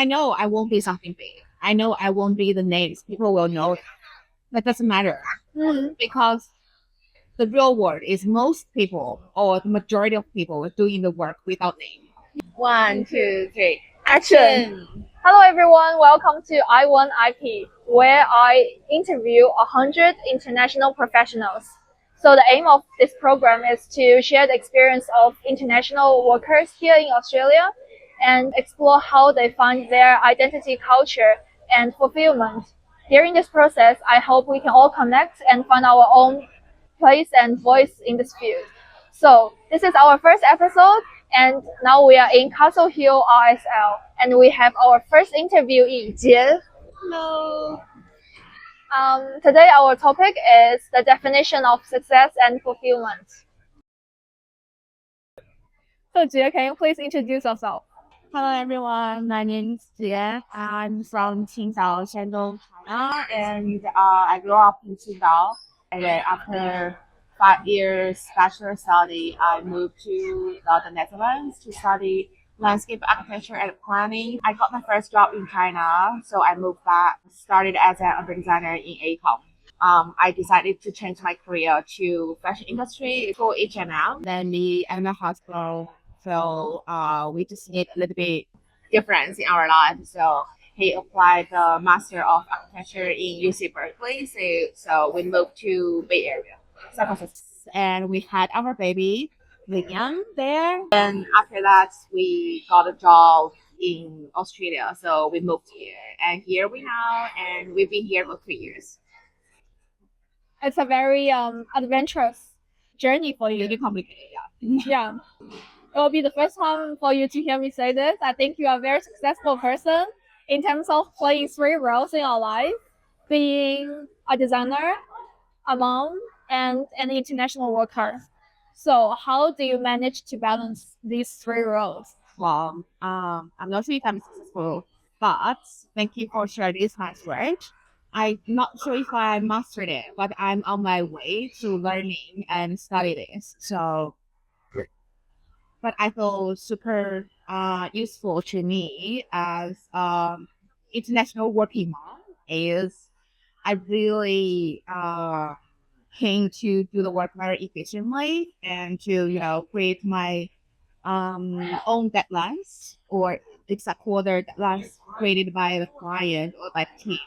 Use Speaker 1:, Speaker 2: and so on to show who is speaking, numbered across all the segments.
Speaker 1: I know I won't be something big. I know I won't be the names. People will know. That doesn't matter because the real world is most people or the majority of people doing the work without name.
Speaker 2: One, two, three. Action! Hello everyone, welcome to I1IP, where I interview 100 international professionals. So the aim of this program is to share the experience of international workers here in Australia and explore how they find their identity, culture, and fulfillment. During this process, I hope we can all connect and find our own place and voice in this field. So this is our first episode, and now we are in Castle Hill RSL, and we have our first interviewee, Jie.
Speaker 1: Hello.
Speaker 2: Today our topic is the definition of success and fulfillment. So Jie, can you please introduce yourself?
Speaker 1: Hello everyone, my name is Jie. I'm from Qingdao, Shandong, China, and I grew up in Qingdao. And then after 5 years bachelor study, I moved to the Netherlands to study landscape architecture and planning. I got my first job in China, so I moved back. Started as an urban designer in Acom. I decided to change my career to fashion industry for H&M. Then me and my husband felt we just need a little bit difference in our lives. So he applied the Master of Architecture in UC Berkeley. So we moved to Bay Area, San Francisco, and we had our baby, Liam, there. And after that, we got a job in Australia. So we moved here, and here we now, and we've been here for 3 years.
Speaker 2: It's a very adventurous journey for you.
Speaker 1: Really complicated,
Speaker 2: Yeah. It will be the first time for you to hear me say this. I think you are a very successful person in terms of playing 3 roles in your life, being a designer, a mom, and an international worker. So how do you manage to balance these 3 roles?
Speaker 1: Well, I'm not sure if I'm successful, but thank you for sharing this nice word. I'm not sure if I mastered it, but I'm on my way to learning and study this. So, but I feel super useful to me as international working mom is I really came to do the work very efficiently and to create my own deadlines or exact quarter deadlines created by the client or by the team.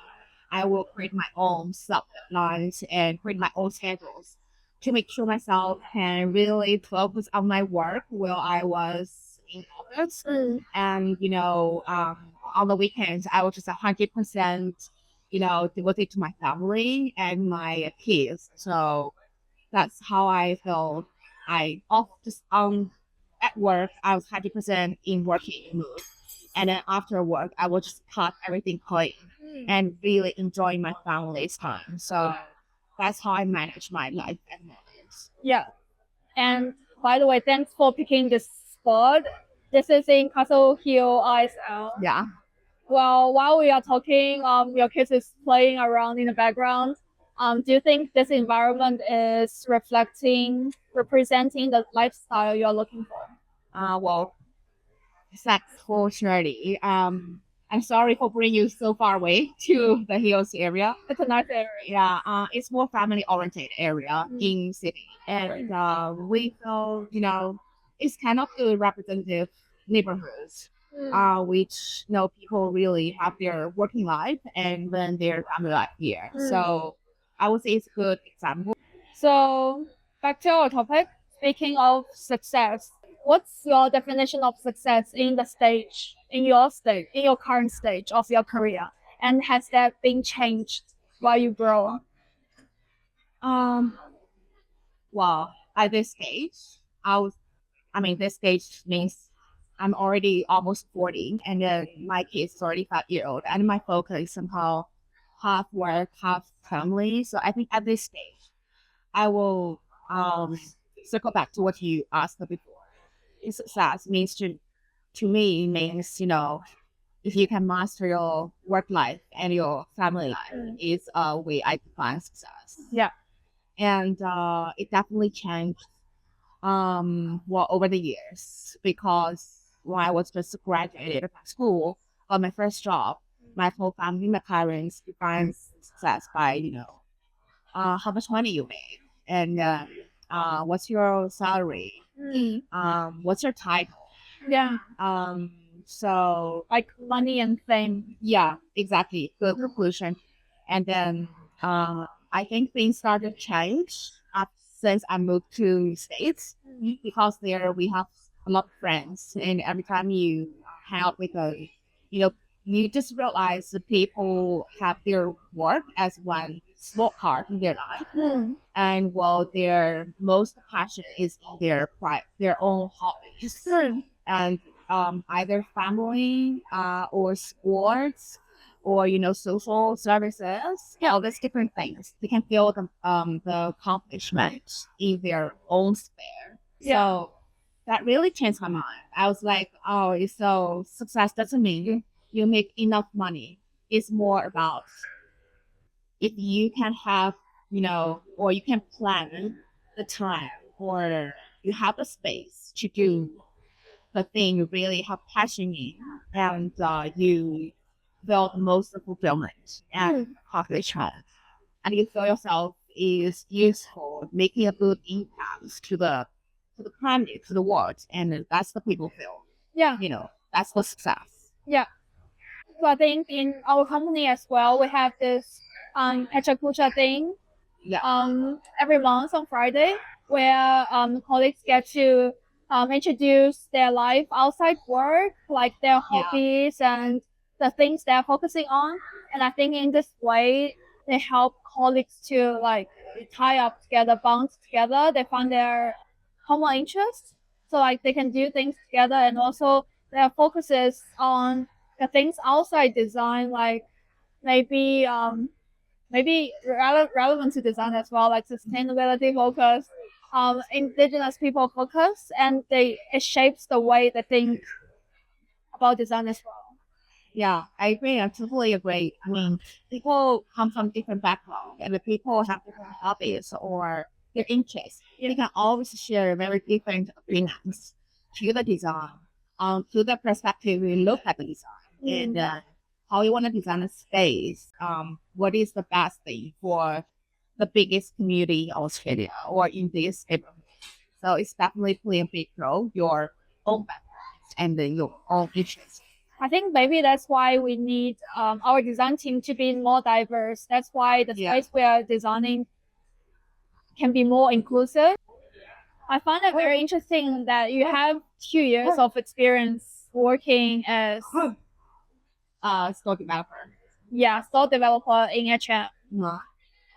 Speaker 1: I will create my own sub deadlines and create my own schedules to make sure myself can really focus on my work while I was in office. And on the weekends, I was just 100%, devoted to my family and my kids. So that's how I felt. I off just at work, I was 100% in working mood. And then after work, I would just cut everything clean and really enjoy my family's time. So that's how I manage my life at the moment.
Speaker 2: Yeah. And by the way, thanks for picking this spot. This is in Castle Hill ISL.
Speaker 1: Yeah.
Speaker 2: Well, while we are talking, your kids is playing around in the background. Do you think this environment is representing the lifestyle you're looking for?
Speaker 1: Well, that's fortunately. I'm sorry for bringing you so far away to the hills area.
Speaker 2: It's a nice area.
Speaker 1: Yeah, it's more family oriented area in city, and we feel it's kind of the representative neighborhoods, which people really have their working life and then their family life here. So I would say it's a good example.
Speaker 2: So back to our topic. Speaking of success, what's your definition of success in your current stage of your career? And has that been changed while you grow?
Speaker 1: Um, well, at this stage, this stage means I'm already almost 40, and then my kid's already 5 years old, and my focus is somehow half work, half family. So I think at this stage, I will circle back to what you asked before. Success means to me means if you can master your work life and your family life is a way I define success.
Speaker 2: Yeah.
Speaker 1: And it definitely changed over the years because when I was just graduated from school, got my first job, my whole family, my parents define success by, how much money you make and what's your salary, what's your title.
Speaker 2: Yeah.
Speaker 1: Um, so
Speaker 2: Like money and fame.
Speaker 1: yeah, exactly. Good conclusion. And then I think things started to change since I moved to States because there we have a lot of friends, and every time you hang out with a, you know, you just realize the people have their work as one small part in their life, and while their most passion is in their own hobbies, and either family or sports or social services, all these different things. They can feel the accomplishment in their own sphere.
Speaker 2: Yeah.
Speaker 1: So that really changed my mind. I was like, oh, so success doesn't mean you make enough money. It's more about if you can have, or you can plan the time, or you have the space to do the thing you really have passion in, and you feel the most fulfillment and accomplishment, and you feel yourself is useful, making a good impact to the planet, to the world, and that's the people feel.
Speaker 2: Yeah.
Speaker 1: That's the success.
Speaker 2: Yeah. So I think in our company as well, we have this Echakucha thing
Speaker 1: Yeah.
Speaker 2: every month on Friday where colleagues get to introduce their life outside work, like their hobbies and the things they're focusing on. And I think in this way, they help colleagues to like tie up together, bond together. They find their common interests, so like they can do things together, and also their focuses on the things outside design, like maybe relevant to design as well, like sustainability focus, indigenous people focus, and it shapes the way they think about design as well.
Speaker 1: Yeah, I agree. I totally agree. I mean, people come from different backgrounds, and the people have different hobbies or their interests. They can always share very different opinions to the design, to the perspective we look at the design, and how you want to design a space. What is the best thing for the biggest community in Australia or in this neighborhood? So it's definitely play a big role, your own background and then your own interests.
Speaker 2: I think maybe that's why we need our design team to be more diverse. That's why the space we are designing can be more inclusive. I find it very interesting that you have 2 years of experience working as
Speaker 1: store developer.
Speaker 2: store developer in HM.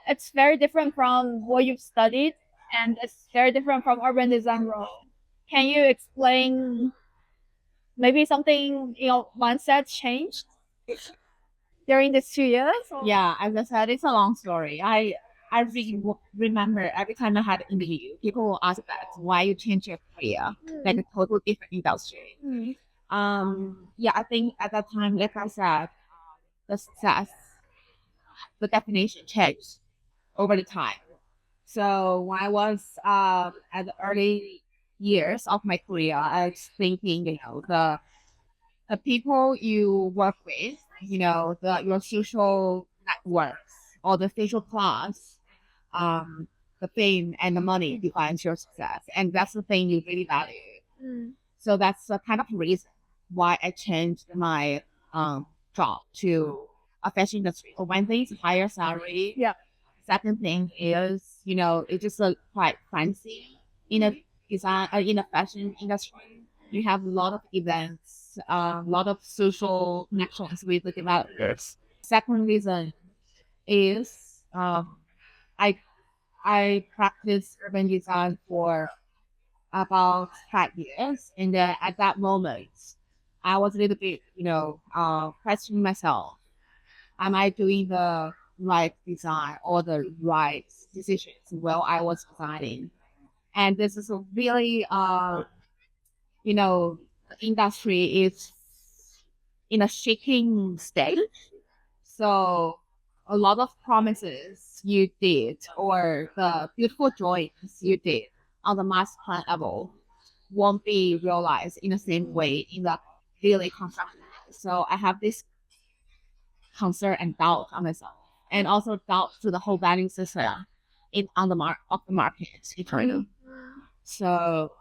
Speaker 2: It's very different from what you've studied, and it's very different from urban design role. Can you explain maybe something mindset changed during these 2 years?
Speaker 1: Yeah, as I said, it's a long story. I really remember every time I had an interview, people will ask that why you change your career, like a total different industry. Yeah, I think at that time, like I said, the success, the definition changed over the time. So when I was at the early years of my career, I was thinking, the people you work with, your social networks or the social class, the fame and the money defines your success, and that's the thing you really value. So that's the kind of reason why I changed my job to a fashion industry. So one thing is higher salary.
Speaker 2: Yeah.
Speaker 1: Second thing is, it's just quite fancy in a design in a fashion industry. You have a lot of events, a lot of social connections with the developers. Second reason is I I practiced urban design for about 5 years, and at that moment, I was a little bit, questioning myself: Am I doing the right design or the right decisions while I was designing? And this is a really, the industry is in a shaking state. So a lot of promises you did or the beautiful drawings you did on the master plan level won't be realized in the same way in the daily construction. So I have this concern and doubt on myself, and also doubt to the whole value system in on the of the market in China. So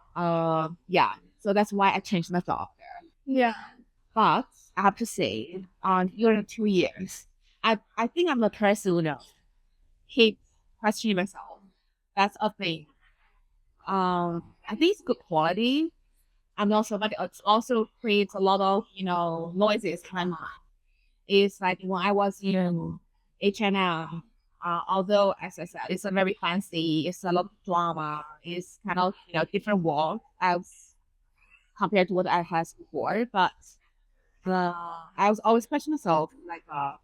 Speaker 1: yeah, so that's why I changed my job there.
Speaker 2: Yeah.
Speaker 1: But I have to say, during 2 years, I think I'm the person who keep questioning myself. That's a thing. I think it's good quality. I'm also, but it also creates a lot of noises in my mind. It's like when I was in H&M, although as I said, it's a very fancy, it's a lot of drama, it's kind of different world as compared to what I had before. But I was always questioning myself, like,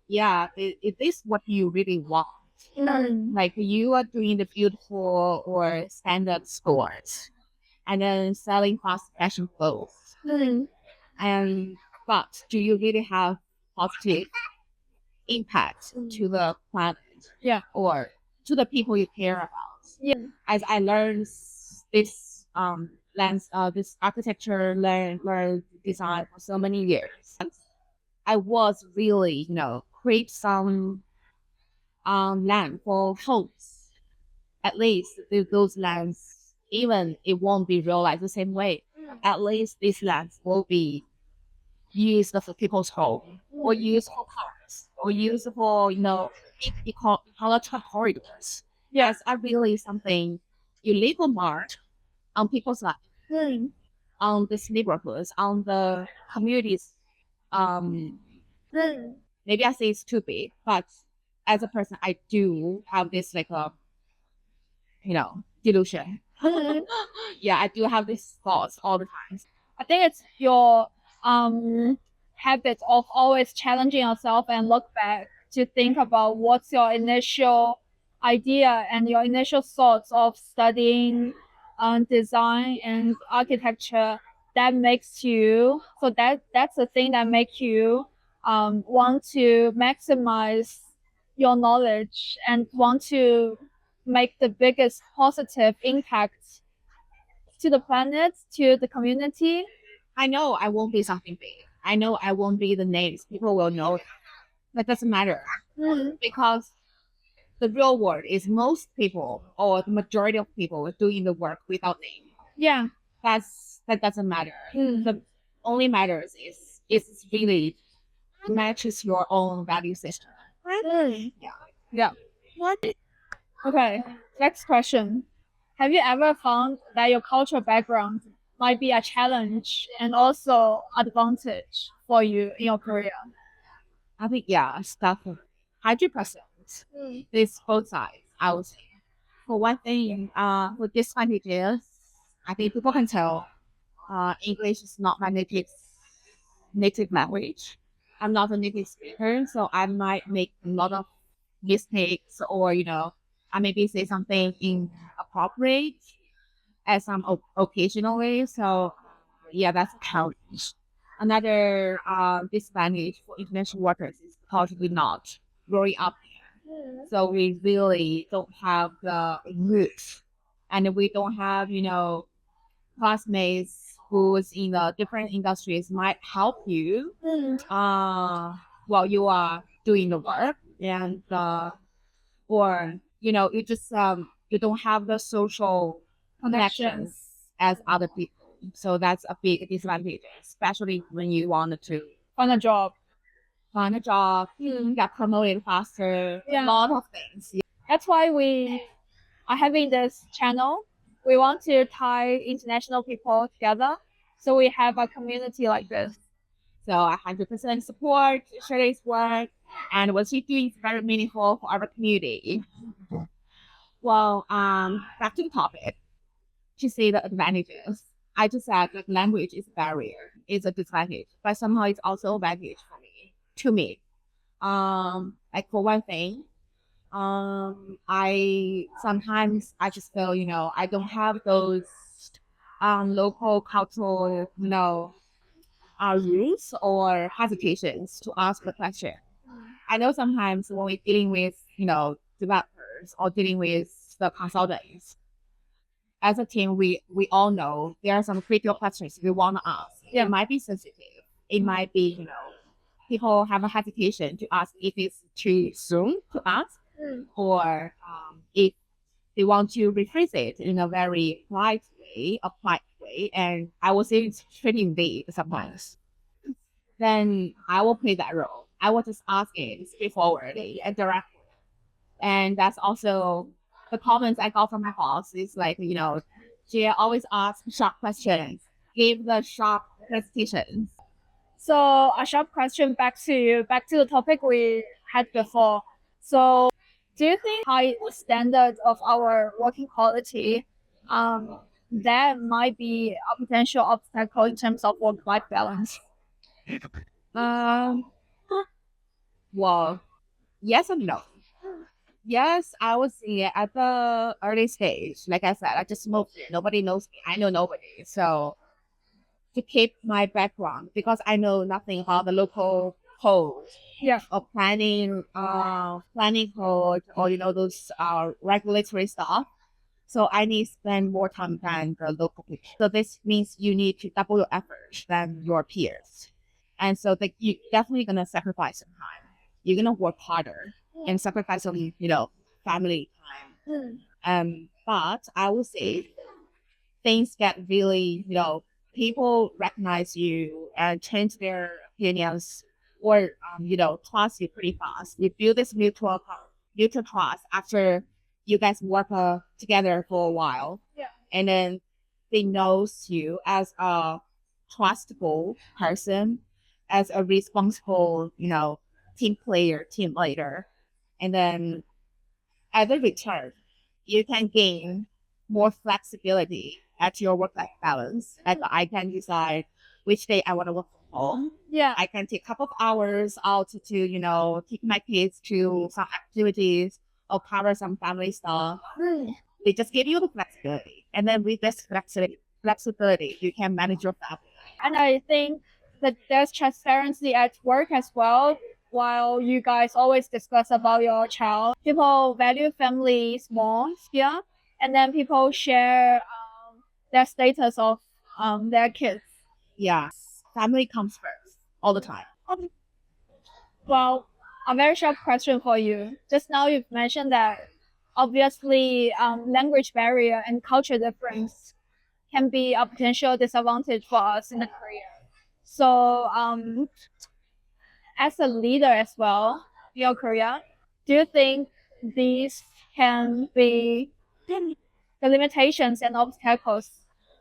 Speaker 1: yeah, is this what you really want? Like you are doing the beautiful or standard stores, and then selling fast fashion clothes, and but do you really have positive impact to the planet, or to the people you care about? As I learned this this architecture, learn design for so many years, I was really create some land for homes. At least those lands, even it won't be realized the same way. At least these lands will be used for people's home, or used for parks, or used for ecological corridors. Yes, I really something you leave a mark on people's life, on these neighborhoods, on the communities. Um, maybe I say it's too big, but as a person, I do have this like a delusion. Yeah, I do have these thoughts all the time.
Speaker 2: I think it's your habit of always challenging yourself and look back to think about what's your initial idea and your initial thoughts of studying design and architecture that makes you that's the thing that makes you want to maximize your knowledge and want to make the biggest positive impact to the planet, to the community.
Speaker 1: I know I won't be something big. I know I won't be the names. People will know. That doesn't matter because the real world is most people or the majority of people doing the work without name.
Speaker 2: Yeah.
Speaker 1: That doesn't matter. The only matters is it's really matches your own value system. Yeah.
Speaker 2: Yeah. What? Okay. Next question. Have you ever found that your cultural background might be a challenge and also advantage for you in your career?
Speaker 1: I think yeah, stuff 100%. This both sides, I would say. For one thing, with disadvantages, I think people can tell English is not my native language. I'm not a native speaker, so I might make a lot of mistakes, or I maybe say something inappropriate at some occasionally. So yeah, that's a challenge. Another disadvantage for international workers is because we're not growing up here, so we really don't have the roots, and we don't have classmates who's in the different industries might help you while you are doing the work, and or you just you don't have the social connections as other people. So that's a big disadvantage, especially when you want to
Speaker 2: Find a job.
Speaker 1: get promoted faster, a
Speaker 2: Yeah.
Speaker 1: lot of things.
Speaker 2: That's why we are having this channel. We want to tie international people together. So we have a community like this.
Speaker 1: So I 100% support Shirley's work, and what she's doing is very meaningful for our community. Well, back to the topic. To say the advantages, I just said that language is a barrier, is a disadvantage, but somehow it's also a advantage for me. To me, like for one thing, I sometimes I just feel I don't have those local cultural rules or hesitations to ask the question. I know sometimes when we're dealing with developers or dealing with the consultants, as a team, we all know there are some critical questions we want to ask.
Speaker 2: Yeah.
Speaker 1: It might be sensitive. It might be people have a hesitation to ask if it's too soon to ask, or if they want to rephrase it in a very polite way, and I will say it's pretty vague sometimes. Then I will play that role. I will just ask it straightforwardly and directly. And that's also the comments I got from my boss is like, Jie always asks sharp questions, give the sharp presentations.
Speaker 2: So a sharp question back to the topic we had before. So do you think high standard of our working quality, that might be a potential obstacle in terms of work-life balance?
Speaker 1: Um, well, yes and no. Yes, I was see it at the early stage. Like I said, I just moved here. Nobody knows me. I know nobody. So to keep my background because I know nothing about the local code
Speaker 2: Yeah.
Speaker 1: or planning code or those regulatory stuff. So I need to spend more time than the local people. So this means you need to double your effort than your peers. And so you're definitely gonna sacrifice some time. You're gonna work harder and sacrifice some, family time. But I would say things get really, people recognize you and change their opinions or, trust you pretty fast. You build this mutual trust after you guys work together for a while.
Speaker 2: Yeah.
Speaker 1: And then they knows you as a trustable person, as a responsible, team player, team leader. And then as a return, you can gain more flexibility at your work-life balance. And I can decide which day I want to work from home.
Speaker 2: Yeah.
Speaker 1: I can take a couple of hours out to, take my kids to some activities or cover some family stuff. They just give you the flexibility. And then with this flexibility, you can manage your family.
Speaker 2: And I think that there's transparency at work as well. While you guys always discuss about your child, people value families more here, and then people share their status of their kids.
Speaker 1: Yeah, family comes first all the time.
Speaker 2: Well, a very short question for you. Just now you've mentioned that obviously language barrier and culture difference can be a potential disadvantage for us in the career. So as a leader as well in your career, do you think these can be the limitations and obstacles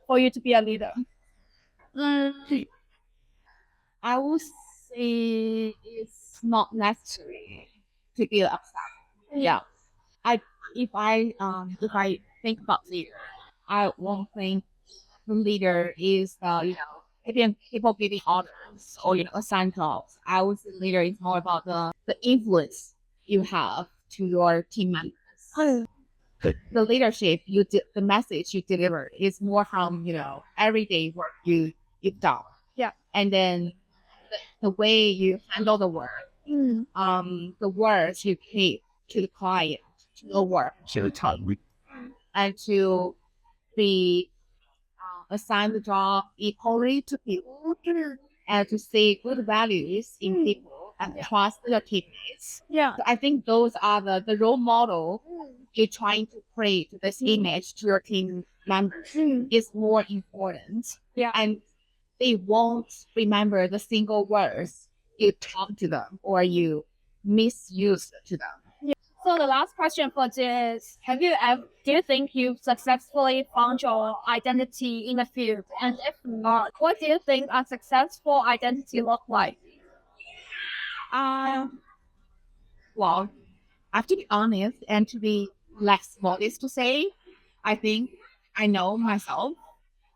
Speaker 2: for you to be a leader?
Speaker 1: I would say it's not necessary to be an obstacle. Yeah. I if I think about leader, I won't think the leader is giving people giving orders or assign jobs. I would say leader is more about the influence you have to your team members. The leadership the message you deliver is more from everyday work you've done.
Speaker 2: Yeah.
Speaker 1: And then the way you handle the work, the words you keep to the client, to the work, and to be assign the job equally to people, and to see good values in people and trust your teammates.
Speaker 2: Yeah.
Speaker 1: So I think those are the role model you're trying to create this image to your team members is more important.
Speaker 2: Yeah.
Speaker 1: And they won't remember the single words you talk to them or you misuse to them.
Speaker 2: So the last question for this: do you think you've successfully found your identity in the field? And if not, what do you think a successful identity look like?
Speaker 1: Well, I have to be honest and to be less modest to say, I think I know myself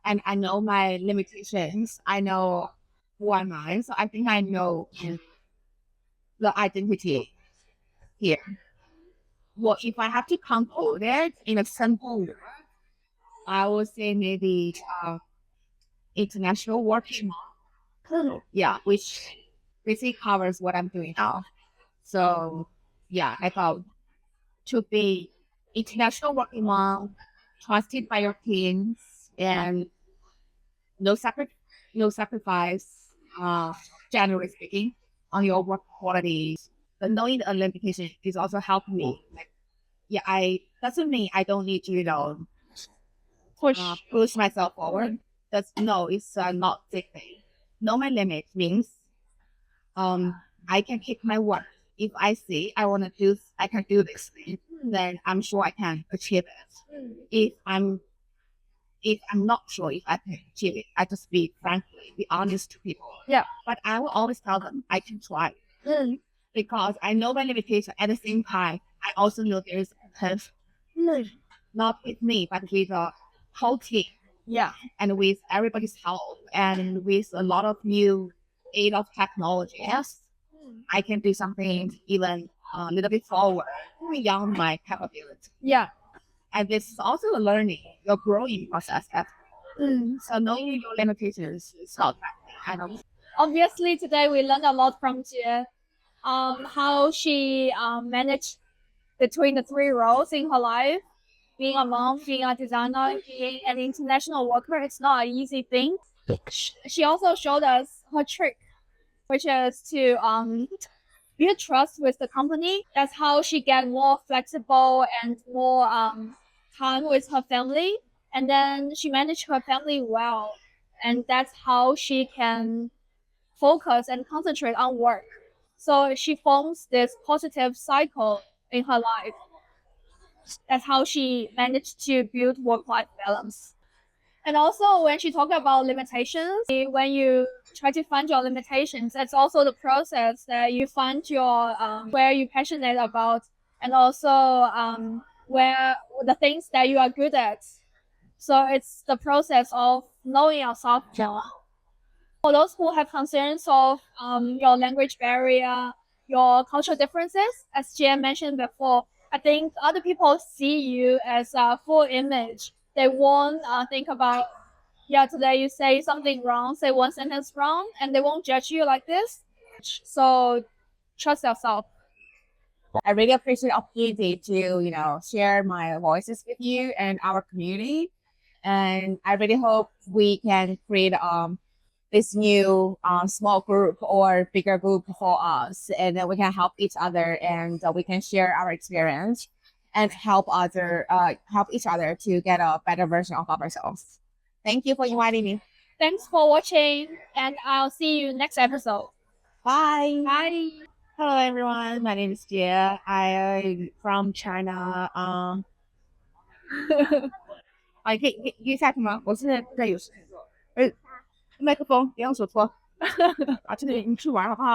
Speaker 1: and I know my limitations. I know who am I. So I think I know the identity here. Well, if I have to conclude it in a simple word, I would say maybe international working. Yeah, which basically covers what I'm doing now. So yeah, I thought to be international working mom, trusted by your teams, and no sacri- no sacrifice, generally speaking, on your work quality. But knowing the limitation is also helping me. Like, yeah, I doesn't mean I don't need to, push myself forward. That's no, it's not the thing. Know my limit means I can pick my work. If I see I want to do, I can do this thing, then I'm sure I can achieve it. If I'm not sure if I can achieve it, I just be honest to people.
Speaker 2: Yeah.
Speaker 1: But I will always tell them I can try because I know my limitation. At the same time, I also know there is potential, not with me, but with the whole team.
Speaker 2: Yeah.
Speaker 1: And with everybody's help and with a lot of new aid of technology. Yes, I can do something even a little bit forward beyond my capability.
Speaker 2: Yeah.
Speaker 1: And this is also a learning, your growing process. So knowing your limitations is not bad.
Speaker 2: Obviously, today we learned a lot from Jie. How she managed between the three roles in her life, being a mom, being a designer, being an international worker. It's not an easy thing. She also showed us her trick, which is to build trust with the company. That's how she get more flexible and more time with her family. And then she managed her family well. And that's how she can focus and concentrate on work. So she forms this positive cycle in her life. That's how she managed to build work-life balance. And also, when she talked about limitations, when you try to find your limitations, it's also the process that you find your where you're passionate about, and also where the things that you are good at. So it's the process of knowing yourself. For those who have concerns of your language barrier, your cultural differences, as Jie mentioned before, I think other people see you as a full image. They won't think about, yeah, today you say something wrong, say one sentence wrong, and they won't judge you like this. So trust yourself.
Speaker 1: I really appreciate the opportunity to, share my voices with you and our community. And I really hope we can create this new small group or bigger group for us, and then we can help each other, and we can share our experience and help each other to get a better version of ourselves. Thank you for inviting me.
Speaker 2: Thanks for watching, and I'll see you next episode.
Speaker 1: Bye.
Speaker 2: Bye.
Speaker 1: Hello everyone, my name is Jie. I'm from China. 可以下去吗？我现在在有事情做。麦克风别用手搓。啊，这里你去玩了啊。